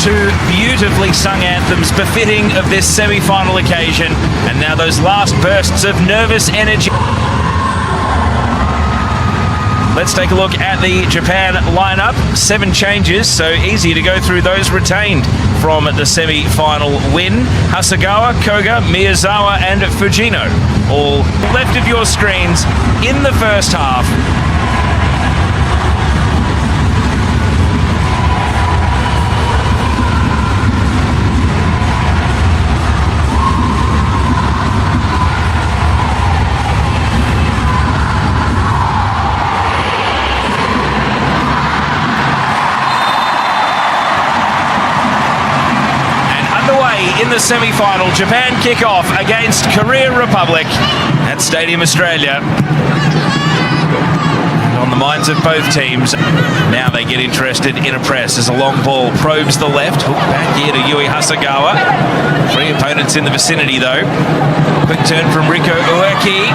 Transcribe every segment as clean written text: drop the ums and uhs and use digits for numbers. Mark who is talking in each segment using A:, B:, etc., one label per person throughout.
A: Two beautifully sung anthems befitting of this semi-final occasion, and now those last bursts of nervous energy. Let's take a look at the Japan lineup. 7 changes, so easy to go through those retained from the semi-final win. Hasegawa, Koga, Miyazawa and Fujino, all left of your screens in the first half. In the semi-final, Japan kick off against Korea Republic at Stadium Australia. On the minds of both teams, now they get interested in a press as a long ball probes the left, hook back here to Yui Hasegawa. 3 opponents in the vicinity though. Quick turn from Riko Ueki,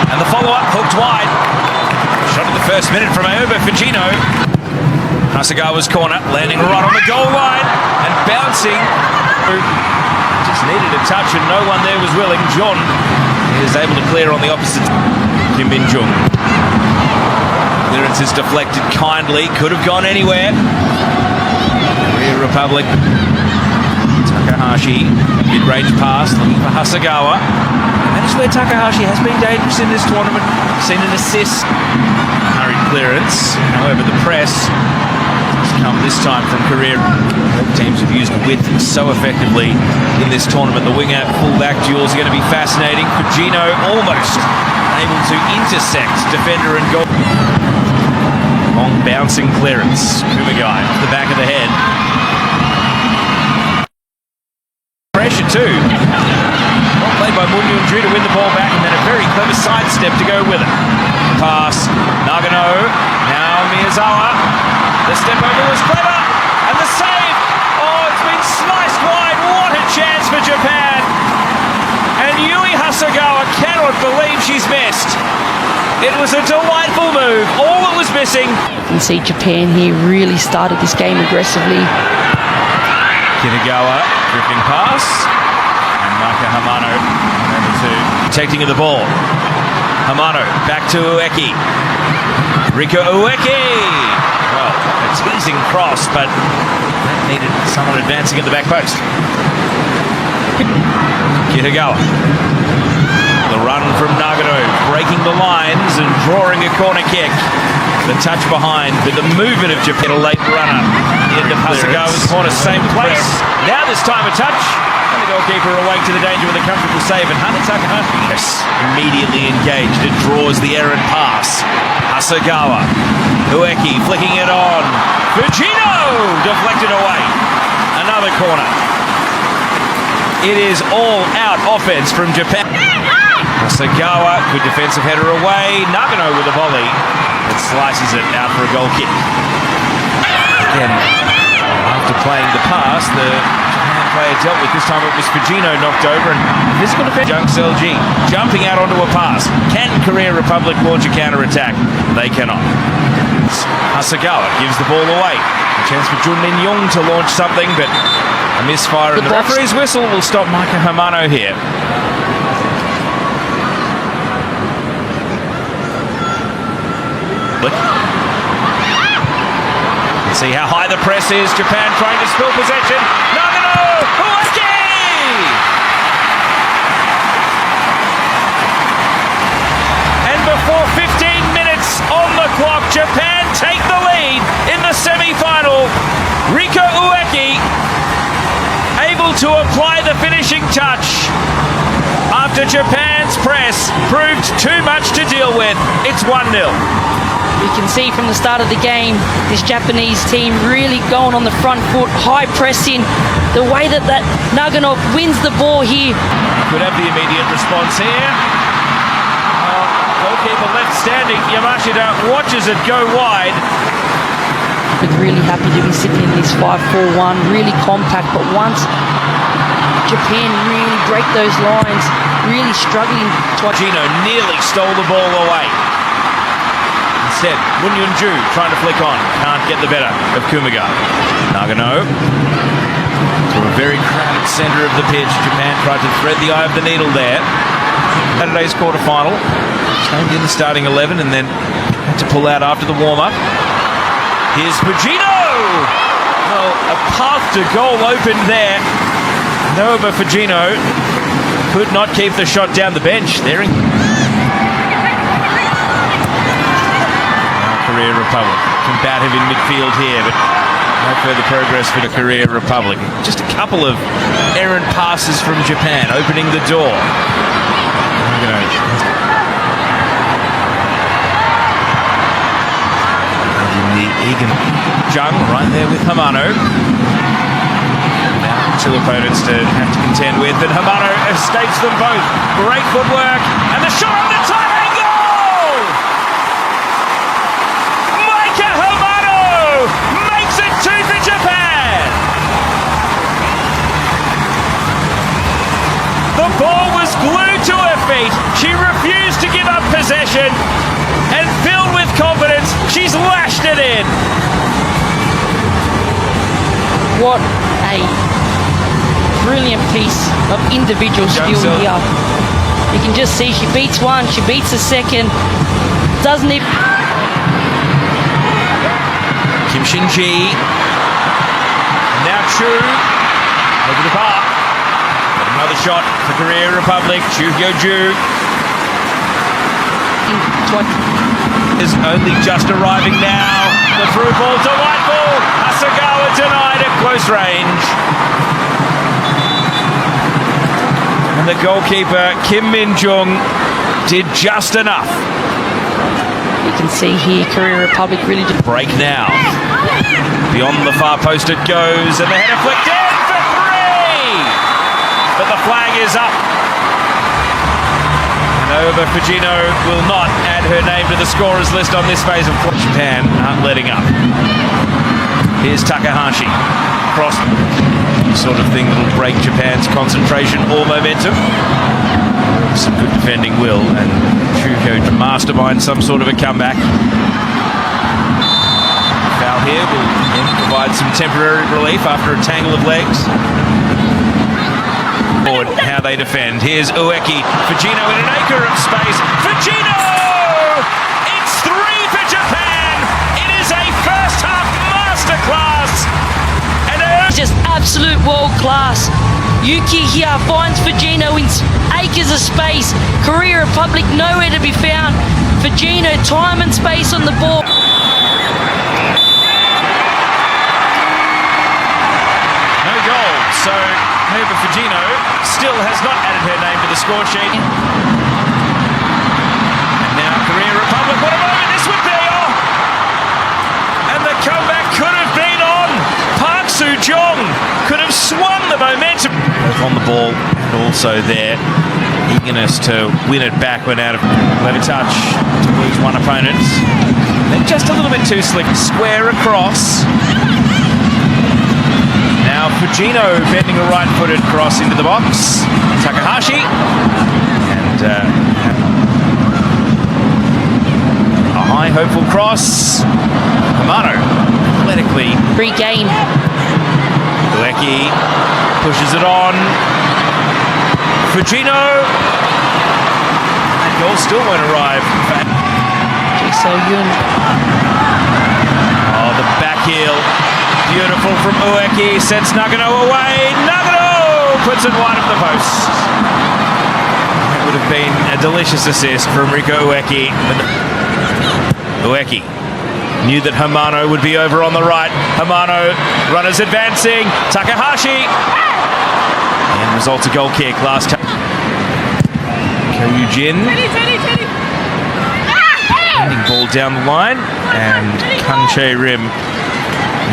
A: and the follow-up hooked wide. Shot at the first minute from Aoba Fujino. Hasegawa's corner, landing right on the goal line and bouncing. Just needed a touch and no one there was willing. John is able to clear on the opposite. Kim Bin-jung. Clearance is deflected kindly. Could have gone anywhere. Korea Republic. Takahashi. Mid-range pass. Looking for Hasegawa. That is where Takahashi has been dangerous in this tournament. Seen an assist. Hurried clearance. However, the press has come this time from Korea. Teams have used width so effectively in this tournament. The winger full-back duels are going to be fascinating. Fujino almost able to intersect defender and goal. Long bouncing clearance. Kumagai off the back of the head. Pressure too. Well played by Munyunju to win the ball back, and then a very clever sidestep to go with it. Pass. Nagano. Now Miyazawa. The step over was clever. And the save. Oh, it's been sliced wide. What a chance for Japan. And Yui Hasegawa cannot believe she's missed. It was a delightful move. All that was missing.
B: You can see Japan here really started this game aggressively.
A: Kitagawa drifting pass. And Maka Hamano number 2 protecting of the ball. Hamano back to Ueki. Riko Ueki. Well, a teasing cross, but that needed someone advancing at the back post. Kitagawa. The run from Nagano, breaking the lines and drawing a corner kick. The touch behind, but the movement of Japan, a late runner. Into Hasegawa's corner, same place. Now this time a touch. And the goalkeeper awake to the danger with a comfortable save. And Hana Takahashi immediately engaged. It draws the errant pass. Hasegawa. Ueki flicking it on. Fujino deflected away. Another corner. It is all-out offense from Japan. Hasegawa, good defensive header away. Nagano with a volley. It slices it out for a goal kick. Again, after playing the pass, the Japan player dealt with. This time it was Fujino knocked over, and physical defense. Junks LG jumping out onto a pass. Can Korea Republic launch a counter-attack? They cannot. Hasegawa gives the ball away. A chance for Jun Min-young to launch something, but a misfire. And the referee's whistle will stop Mika Hamano here. Let's see how high the press is. Japan trying to spill possession. Nagano! Ueki! And before 15 minutes on the clock, Japan take the lead in the semi-final. Riko Ueki able to apply the finishing touch after Japan's press proved too much to deal with. It's 1-0.
B: You can see from the start of the game, this Japanese team really going on the front foot, high pressing. The way that Nagano wins the ball here.
A: Could have the immediate response here. Goalkeeper left standing. Yamashita watches it go wide.
B: Been really happy to be sitting in this 5-4-1, really compact, but once Japan really break those lines, really struggling.
A: Gino nearly stole the ball away. Instead, Munyunju trying to flick on, can't get the better of Kumagai. Nagano. To a very crowded centre of the pitch. Japan tried to thread the eye of the needle there. Saturday's quarterfinal. Named in the starting 11 and then had to pull out after the warm-up. Here's Fujino! Well, a path to goal opened there. Nova Fujino could not keep the shot down the bench. There in Korea Republic. Combative in midfield here, but no further progress for the Korea Republic. Just a couple of errant passes from Japan, opening the door. The Egan Jung right there with Hamano. Now two opponents to have to contend with, and Hamano escapes them both. Great footwork, and the shot on the time angle! Maika Hamano makes it 2 for Japan! The ball was glued to her feet. She refused to give up possession, and filled with confidence, she's lashed it in.
B: What a brilliant piece of individual skill here. You can just see she beats one, she beats the second. Doesn't it?
A: Kim Shin-ji. Now Chu over the bar. Got another shot for Korea Republic. Chu Hyo-ju is only just arriving now. The through ball to white ball. Hasegawa denied at close range. And the goalkeeper, Kim Min-jung, did just enough.
B: You can see here Korea Republic really did.
A: Break now. Beyond the far post it goes, and the header flicked in for 3! But the flag is up. Nova Fujino will not add her name to the scorers list on this phase of play. Japan aren't letting up. Here's Takahashi. Cross. Sort of thing that'll break Japan's concentration or momentum. Some good defending will, and Chuhyo to mastermind some sort of a comeback. Foul here will then provide some temporary relief after a tangle of legs. How they defend. Here's Ueki. Fujino in an acre of space. Fujino! It's 3 for Japan! It is a first half masterclass! And
B: just absolute world class. Yuki here finds Fujino in acres of space. Korea Republic nowhere to be found. Fujino time and space on the ball.
A: No goal, so Nova Fujino still has not added her name to the score sheet. And now Korea Republic, what a moment this would be! Oh! And the comeback could have been on! Park Soo-jong could have swung the momentum. Both on the ball and also their eagerness to win it back when out of clever touch to lose one opponent. Then just a little bit too slick. Square across. Now Fujino bending a right-footed cross into the box. Takahashi. And a high, hopeful cross. Hamano athletically.
B: Regain.
A: Ueki pushes it on. Fujino. That goal still won't arrive. Oh, the back heel. Beautiful from Ueki, sends Nagano away. Nagano puts it wide of the post. That would have been a delicious assist from Riko Ueki. Ueki knew that Hamano would be over on the right. Hamano, runners advancing. Takahashi. And results a goal kick last time. Koyujin. Ending ball down the line. And Kang Chae-rim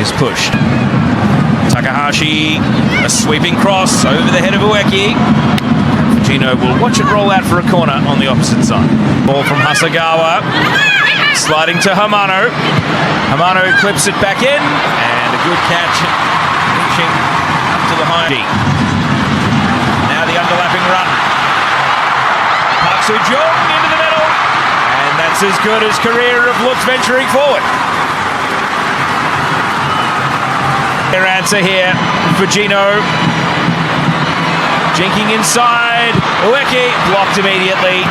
A: is pushed. Takahashi, a sweeping cross over the head of Ueki. Fujino will watch it roll out for a corner on the opposite side. Ball from Hasegawa, sliding to Hamano. Hamano clips it back in, and a good catch, reaching up to the high. Now the underlapping run. Park Soo-jong into the middle, and that's as good as Korea have looked venturing forward. Their answer here, Fujino. Jinking inside, Ueki blocked immediately.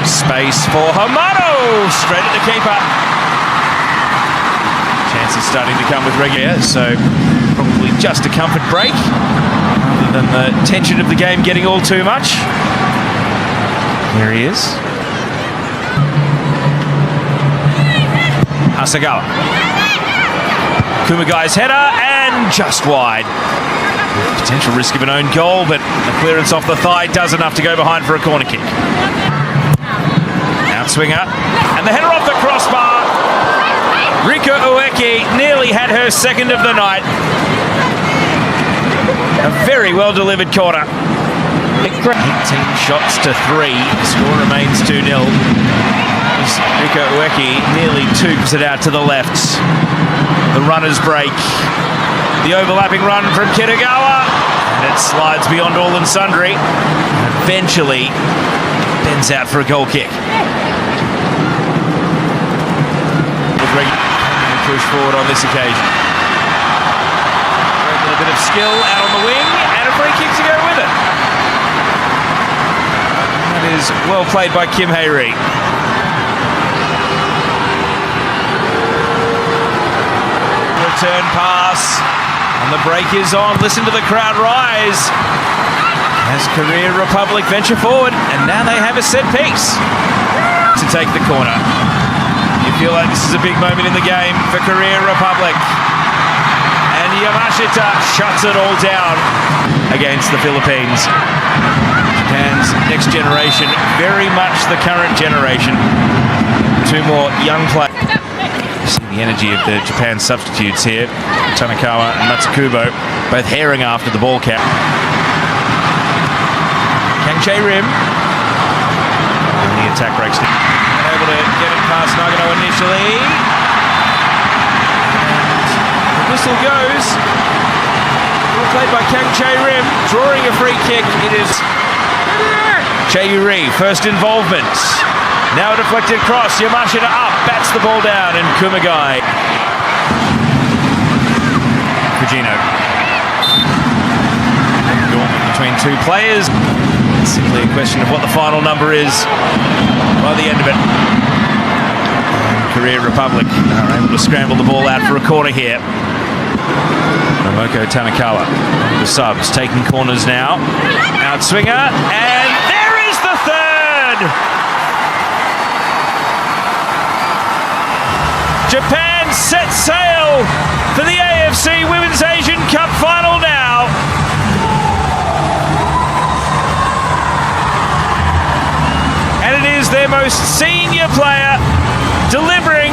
A: Space for Hamano, straight at the keeper. Chances starting to come with regular, so probably just a comfort break, rather than the tension of the game getting all too much. Here he is. Hasegawa. Kumagai's header and just wide. Potential risk of an own goal, but the clearance off the thigh does enough to go behind for a corner kick. Outswinger, and the header off the crossbar. Rika Ueki nearly had her second of the night. A very well delivered corner. 18 shots to 3. The score remains 2-0. Rika Ueki nearly tubes it out to the left. The runner's break. The overlapping run from Kitagawa. And it slides beyond all and sundry. And eventually bends out for a goal kick. Push forward on this occasion. A bit of skill out on the wing and a free kick to go with it. That is well played by Kim Hae-ri. Return pass and the break is on. Listen to the crowd rise as Korea Republic venture forward, and now they have a set piece to take the corner. You feel like this is a big moment in the game for Korea Republic. And Yamashita shuts it all down against the Philippines. Japan's next generation, very much the current generation. Two more young players. See the energy of the Japan substitutes here. Tanakawa and Matsukubo both herring after the ball cap. Kang Chae-rim. And the attack breaks down. Able to get it past Nagano initially. And the whistle goes. Well played by Kang Chae-rim, drawing a free kick. It is Chae-ri, first involvement. Now a deflected cross. Yamashita up, bats the ball down, and Kumagai. Fujino. Dormant between two players. It's simply a question of what the final number is by the end of it. And Korea Republic are able to scramble the ball out for a corner here. Momoko Tanakawa, the subs, taking corners now. Outswinger, and there is the third! Japan sets sail for the AFC Women's Asian Cup final now. And it is their most senior player delivering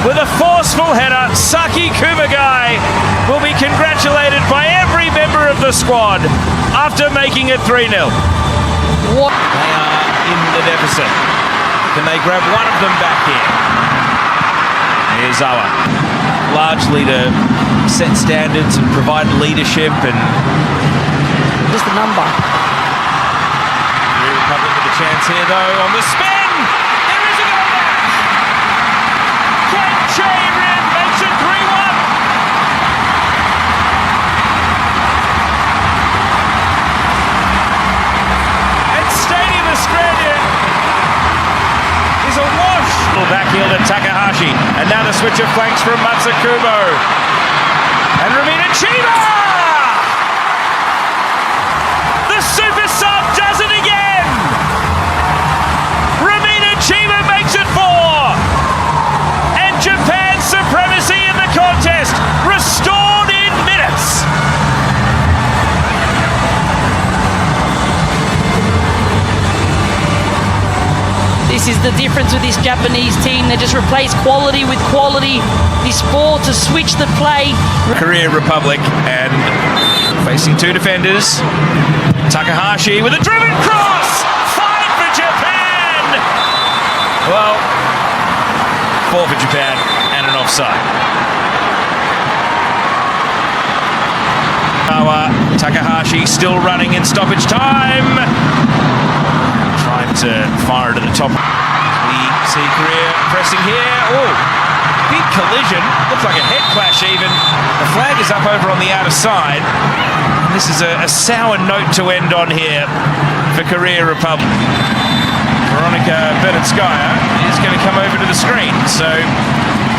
A: with a forceful header. Saki Kumagai will be congratulated by every member of the squad after making it 3-0. What? They are in the deficit. Can they grab one of them back here? Here's Zawa, largely to set standards and provide leadership and
B: Just a number.
A: Republic with a chance here though on the spin. There is a goal back. Kang Chae-rim makes it 3-1. And Stadium Australia is awash. Backheel to Takahashi, and now the switch of flanks from Matsukubo and Romina Chiba. The super sub does it again. Romina Chiba makes it 4, and Japan's supremacy in the contest restored in minutes.
B: This is the difference with this Japanese team. They just replace quality with quality. This ball to switch the play.
A: Korea Republic and facing two defenders. Takahashi with a driven cross. Fight for Japan. Well, 4 for Japan and an offside. Takahashi still running in stoppage time. Trying to fire it at the top. We see Korea pressing here. Oh, Big collision, looks like a head clash even. The flag is up over on the outer side. And this is a sour note to end on here for Korea Republic. Veronica Benetskaya is going to come over to the screen. So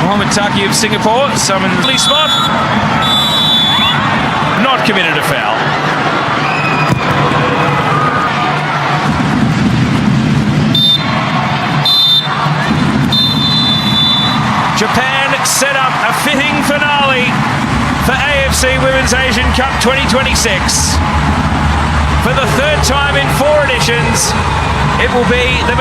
A: Mohamed Taki of Singapore summons the spot. Not committed a foul. Japan set up a fitting finale for AFC Women's Asian Cup 2026. For the third time in 4 editions, it will be the